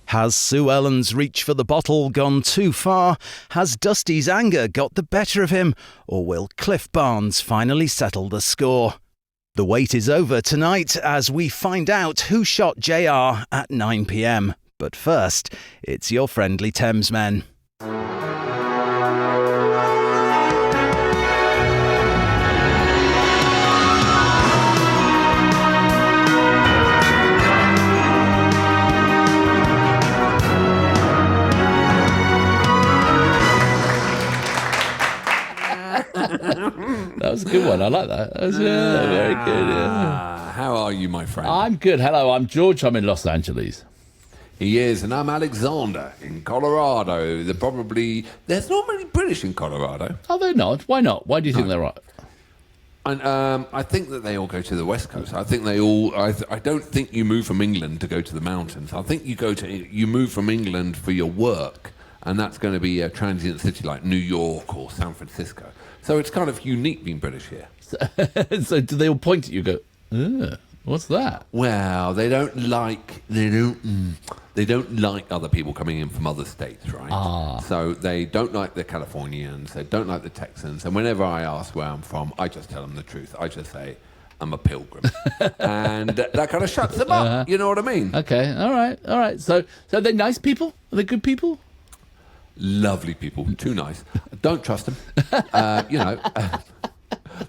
Has Sue Ellen's reach for the bottle gone too far? Has Dusty's anger got the better of him? Or will Cliff Barnes finally settle the score? The wait is over tonight as we find out who shot JR at 9 p.m. But first, it's your friendly Thamesmen. That was a good one. I like that. That was very good. Yeah. How are you, my friend? I'm good. Hello, I'm George. I'm in Los Angeles. He is, and I'm Alexander in Colorado. There's not many British in Colorado. Are they not? Why not? Why do you think they're right? And I think that they all go to the West Coast. I think they all. I don't think you move from England to go to the mountains. I think you move from England for your work, and that's going to be a transient city like New York or San Francisco. So it's kind of unique being British here. So do they all point at you and go, what's that? Well, they don't like other people coming in from other states, right? So they don't like the Californians, they don't like the Texans, and whenever I ask where I'm from, I just tell them the truth. I just say, I'm a pilgrim. And that kind of shuts them up, you know what I mean? Okay, all right. So are they nice people? Are they good people? Lovely people, too nice. Don't trust them.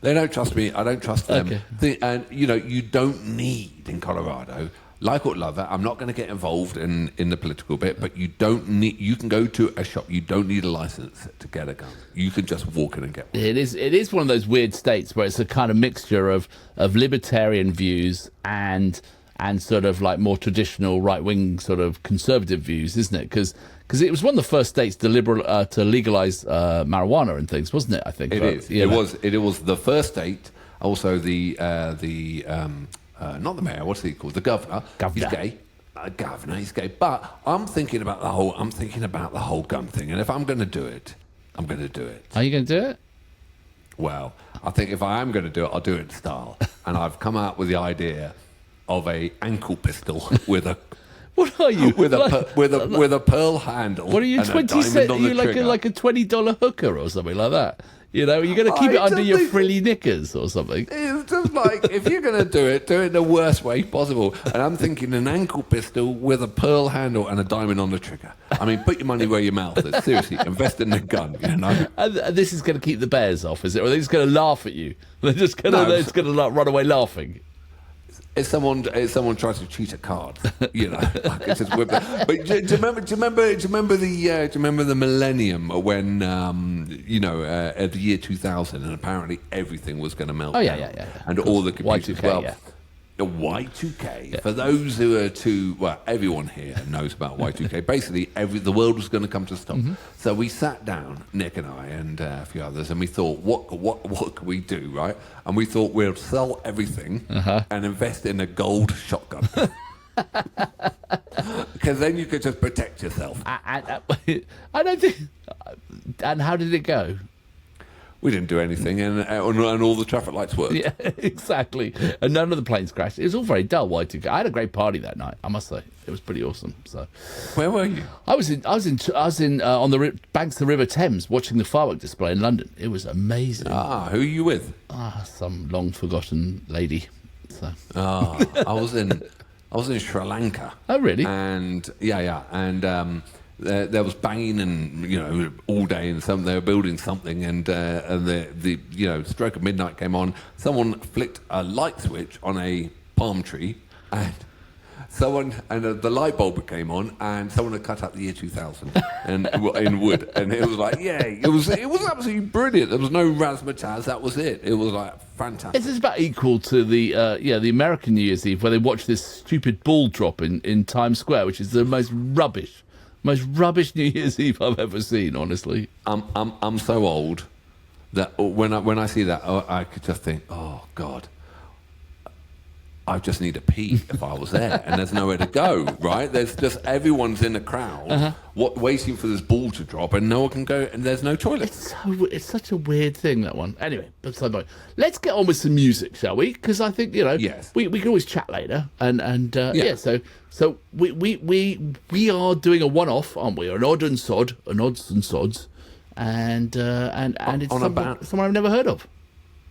They don't trust me. I don't trust them. Okay. You don't need in Colorado, like or love it. I'm not going to get involved in the political bit, but you don't need. You can go to a shop. You don't need a license to get a gun. You can just walk in and get one. It is one of those weird states where it's a kind of mixture of libertarian views and sort of like more traditional right-wing sort of conservative views, isn't it? Because it was one of the first states to legalize marijuana and things, wasn't it? I think it is. It was the first state. Also, the not the mayor. What's he called? The governor. He's gay. Governor. He's gay. But I'm thinking about the whole gun thing. And if I'm going to do it, I'm going to do it. Are you going to do it? Well, I think if I am going to do it, I'll do it in style. And I've come out with the idea of a ankle pistol with a. What are you? With a pearl handle. What are you, 20 cents? Are you like a $20 hooker or something like that? You know, you're going to keep it under your frilly knickers or something. It's just like, if you're going to do it in the worst way possible. And I'm thinking an ankle pistol with a pearl handle and a diamond on the trigger. I mean, put your money where your mouth is. Seriously, invest in the gun, you know? And this is going to keep the bears off, is it? Or are they just going to laugh at you? They're just going to run away laughing. If someone tries to cheat at cards, you know, like it's just whip it. But do you remember the millennium when at the year 2000, and apparently everything was going to melt. Yeah. And all the computers. Y2K, yeah. The Y2K. Yeah. For those who are everyone here knows about Y2K. Basically, the world was going to come to a stop. Mm-hmm. So we sat down, Nick and I, and a few others, and we thought, what can we do, right? And we thought we'll sell everything and invest in a gold shotgun. Because then you could just protect yourself. I don't think. And how did it go? We didn't do anything, and all the traffic lights worked. Yeah, exactly. And none of the planes crashed. It was all very dull. Y2K. I had a great party that night, I must say. It was pretty awesome. So, where were you? I was on the banks of the River Thames watching the firework display in London. It was amazing. Who are you with? Some long forgotten lady. So. I was in Sri Lanka. Oh, really? And and. There was banging and all day, and they were building something, and the stroke of midnight came on. Someone flicked a light switch on a palm tree, and the light bulb came on, and someone had cut out the year 2000 in wood, and it was like, it was absolutely brilliant. There was no razzmatazz. That was it. It was like fantastic. It's about equal to the American New Year's Eve, where they watch this stupid ball drop in Times Square, which is the most rubbish New Year's Eve I've ever seen, honestly. I'm so old that when I see that, I could just think, oh God, I just need a pee if I was there, and there's nowhere to go, right? There's just everyone's in the crowd, waiting for this ball to drop, and no one can go, and there's no toilet. It's such a weird thing, that one. Anyway, beside the point. Let's get on with some music, shall we? Because I think Yes. we can always chat later, and So we are doing a one-off, aren't we? An odds and sods, and it's someone I've never heard of.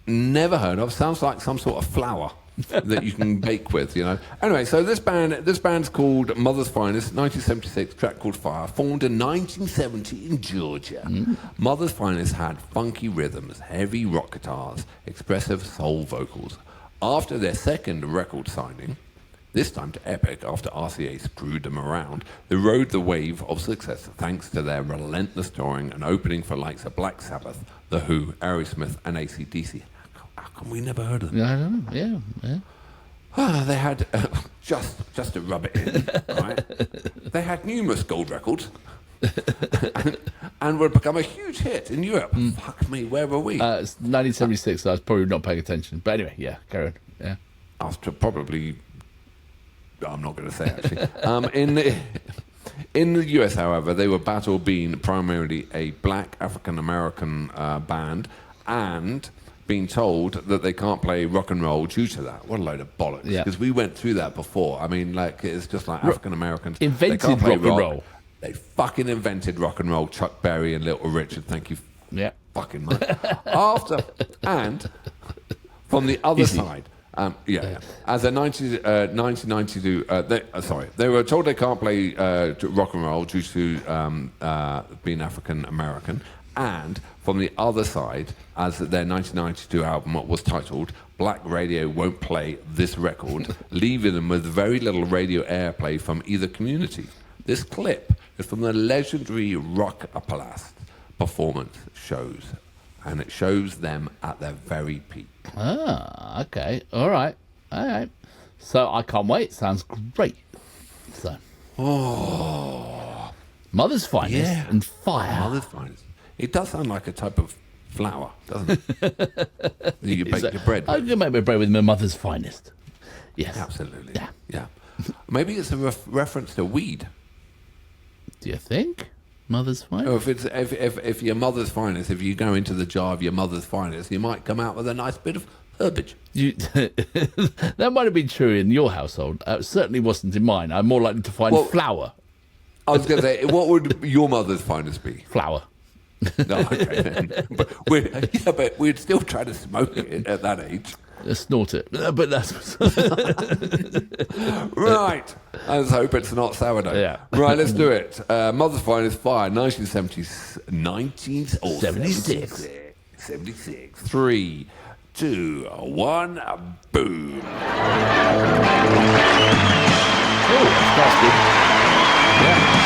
Never heard of. Sounds like some sort of flour that you can bake with, Anyway, so this band's called Mother's Finest, 1976, track called Fire, formed in 1970 in Georgia. Mother's Finest had funky rhythms, heavy rock guitars, expressive soul vocals. After their second record signing, this time to Epic, after RCA screwed them around, they rode the wave of success thanks to their relentless touring and opening for likes of Black Sabbath, The Who, Aerosmith, and AC/DC. How come we never heard of them? Yeah, I don't know. Yeah. They had, just to rub it in, right? They had numerous gold records and would become a huge hit in Europe. Fuck me, where were we? It's 1976, so I was probably not paying attention. But anyway, yeah, carry on. Yeah. After probably... I'm not going to say, actually. In the US, however, they were battle being primarily a black African-American band and being told that they can't play rock and roll due to that. What a load of bollocks. Because we went through that before. I mean, like, it's just like African-Americans. Invented rock and roll. They fucking invented rock and roll. Chuck Berry and Little Richard, thank you fucking much. And from the other side... As a 1992, they were told they can't play rock and roll due to being African American. And from the other side, as their 1992 album was titled, Black Radio Won't Play This Record, leaving them with very little radio airplay from either community. This clip is from the legendary Rock Palace performance shows, and it shows them at their very peak. Ah, okay. All right. So I can't wait. Sounds great. So. Mother's Finest and Fire. Mother's Finest. It does sound like a type of flour, doesn't it? You bake your bread with. I can make my bread with my Mother's Finest. Yes. Absolutely. Yeah. Maybe it's a reference to weed. Do you think? Mother's Finest? Or if your Mother's Finest, if you go into the jar of your Mother's Finest, you might come out with a nice bit of herbage. That might have been true in your household. It certainly wasn't in mine. I'm more likely to find flour. I was going to say, what would your Mother's Finest be? Flour. No, okay then. But we'd still try to smoke it at that age. Snort it. But that's... Right. Let's hope it's not sourdough. Yeah. Right, let's do it. Mother's Finest Fire, 1976. 76. 3, 2, 1, boom. Oh, that's good. Yeah.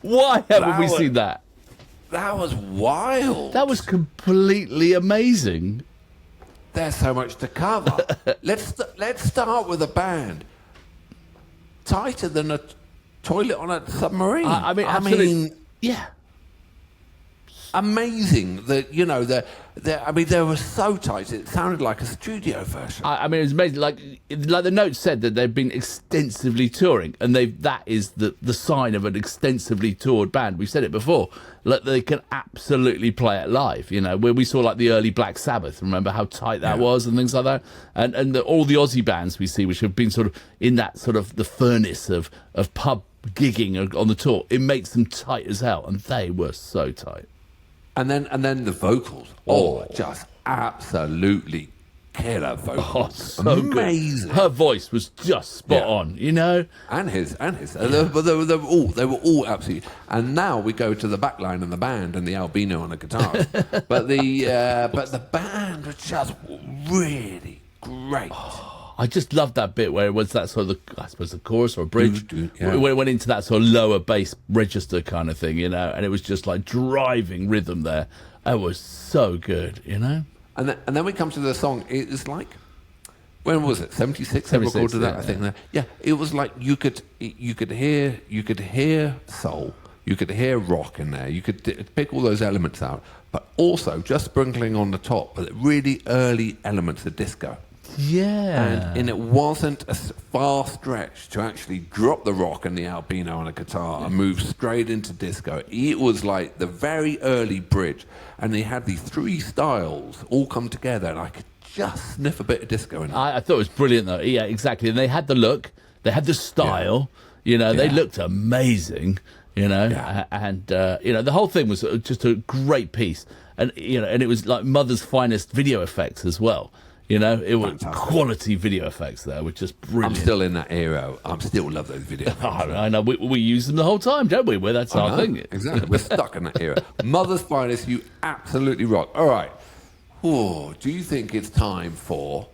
Why haven't we seen that? That was wild. That was completely amazing. There's so much to cover. Let's start with a band tighter than a toilet on a submarine. I mean, absolutely. Yeah. Amazing that they were so tight it sounded like a studio version. I mean, it was amazing. Like the note said that they've been extensively touring, and that is the sign of an extensively toured band. We've said it before. Like they can absolutely play it live. Where we saw like the early Black Sabbath. Remember how tight that was and things like that. And all the Aussie bands we see, which have been sort of in that sort of the furnace of pub gigging on the tour, it makes them tight as hell, and they were so tight. And then the vocals, just absolutely killer vocals. So amazing. Good. Her voice was just spot on, And his. They were all absolutely. And now we go to the back line and the band and the albino on the guitar. but the band was just really great. I just loved that bit where it was that sort of the chorus or a bridge, where it went into that sort of lower bass register kind of thing, and it was just like driving rhythm there. It was so good, And then we come to the song. It's like, when was it? 76. I recorded that. I think. Yeah, it was like you could hear soul, you could hear rock in there. You could pick all those elements out, but also just sprinkling on the top, but really early elements of disco. Yeah. And it wasn't a far stretch to actually drop the rock and the albino on a guitar and move straight into disco. It was like the very early bridge, and they had these three styles all come together, and I could just sniff a bit of disco in it. I thought it was brilliant, though. Yeah, exactly. And they had the look, they had the style, they looked amazing, and, the whole thing was just a great piece. And, and it was like Mother's finest video effects as well. It was fantastic. Quality video effects there, which is brilliant. I'm still in that era. I still love those video effects. I know. We use them the whole time, don't we? That's our thing. Exactly. We're stuck in that era. Mother's finest, you absolutely rock. All right. Do you think it's time for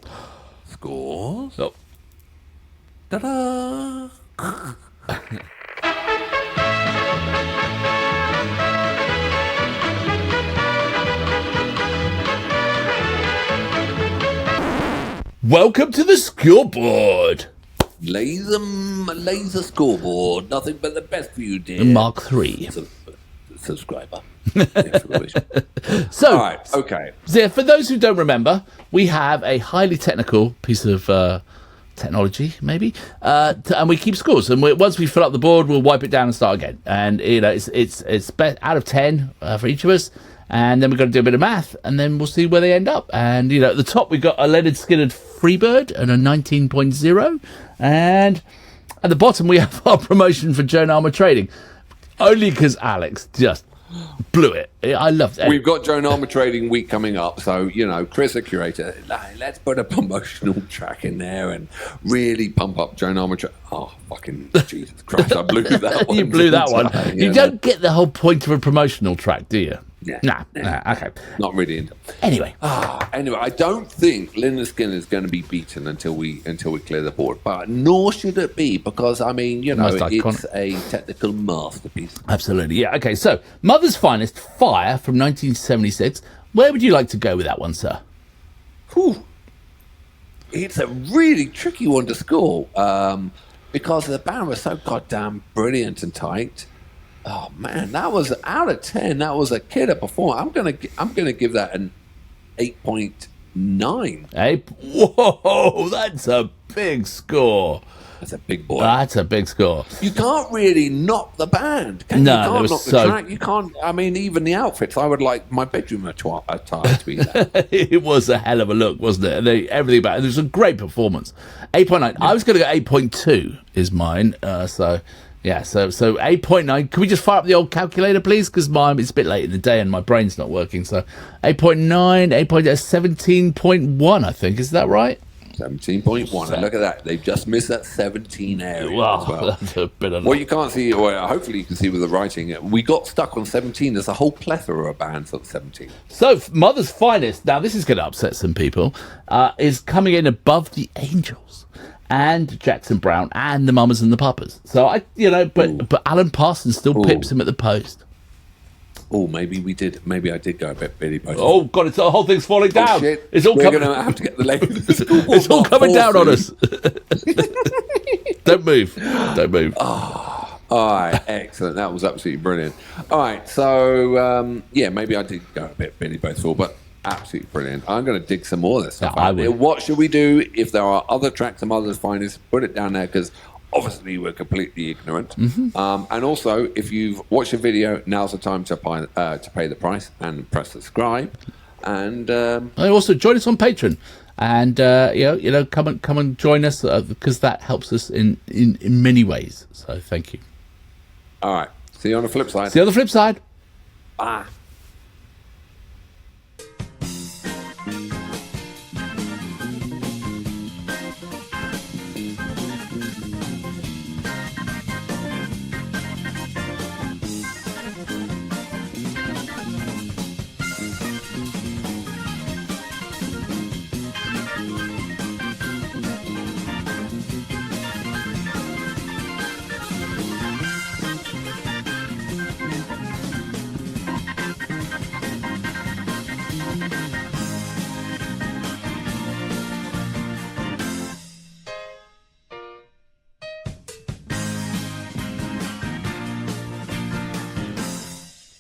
scores? Oh. Ta-da! Welcome to the scoreboard. Laser scoreboard. Nothing but the best for you, dear. Mark III. Subscriber. So, all right, okay. So for those who don't remember, we have a highly technical piece of technology, maybe, and we keep scores. And once we fill up the board, we'll wipe it down and start again. And it's out of 10 for each of us. And then we've got to do a bit of math, and then we'll see where they end up. And, at the top, we've got a Leonard Skinner Freebird and a 19.0. And at the bottom, we have our promotion for Joan Armour Trading. Only because Alex just blew it. I loved it. We've got Joan Armour Trading Week coming up. So, Chris, the curator, let's put a promotional track in there and really pump up Joan Armour Trading. Oh, fucking Jesus Christ, I blew that one. You blew that one. You don't get the whole point of a promotional track, do you? Yeah. Nah, okay. Not really into. Anyway, I don't think Leonard Skinner is going to be beaten until we clear the board. But nor should it be, because it's a technical masterpiece. Absolutely, yeah. Okay, so Mother's Finest, Fire from 1976. Where would you like to go with that one, sir? Whew. It's a really tricky one to score because the band was so goddamn brilliant and tight. Oh man, that was out of 10. That was a killer performance. I'm gonna give that an 8.9. Whoa, that's a big score. That's a big boy. That's a big score. You can't really knock the band. No, you can't was knock the track. You can't. I mean, even the outfits. I would like my bedroom attire to be that. It was a hell of a look, wasn't it? Everything about it. It was a great performance. 8.9. Yeah. I was going to go 8.2 is mine. Yeah, so 8.9. Can we just fire up the old calculator, please? Because it's a bit late in the day and my brain's not working. So 8.9, 17.1, I think. Is that right? 17.1. And look at that. They've just missed that 17 area wow, as well. That's a bit of what you can't see, or hopefully you can see with the writing, we got stuck on 17. There's a whole plethora of bands on 17. So Mother's Finest, now this is going to upset some people, is coming in above the Angels. and Jackson Brown and the Mamas and the Papas. So but Alan Parsons still pips him at the post. Oh, maybe we did. Maybe I did go a bit Billy Post. Oh God, the whole thing's falling down. Shit. It's all We're coming. going to have to get the labels. It's all coming down on us. Don't move. Don't move. All right, excellent. That was absolutely brilliant. All right, so maybe I did go a bit Billy Boastful, but absolutely brilliant. I'm going to dig some more of this stuff out there. What should we do if there are other tracks and others finest? Put it down there, because obviously we're completely ignorant. And also, if you've watched the video, now's the time to pay the price and press subscribe. And also join us on Patreon. And come and join us, because that helps us in many ways. So thank you. All right. See you on the flip side. See you on the flip side. Bye.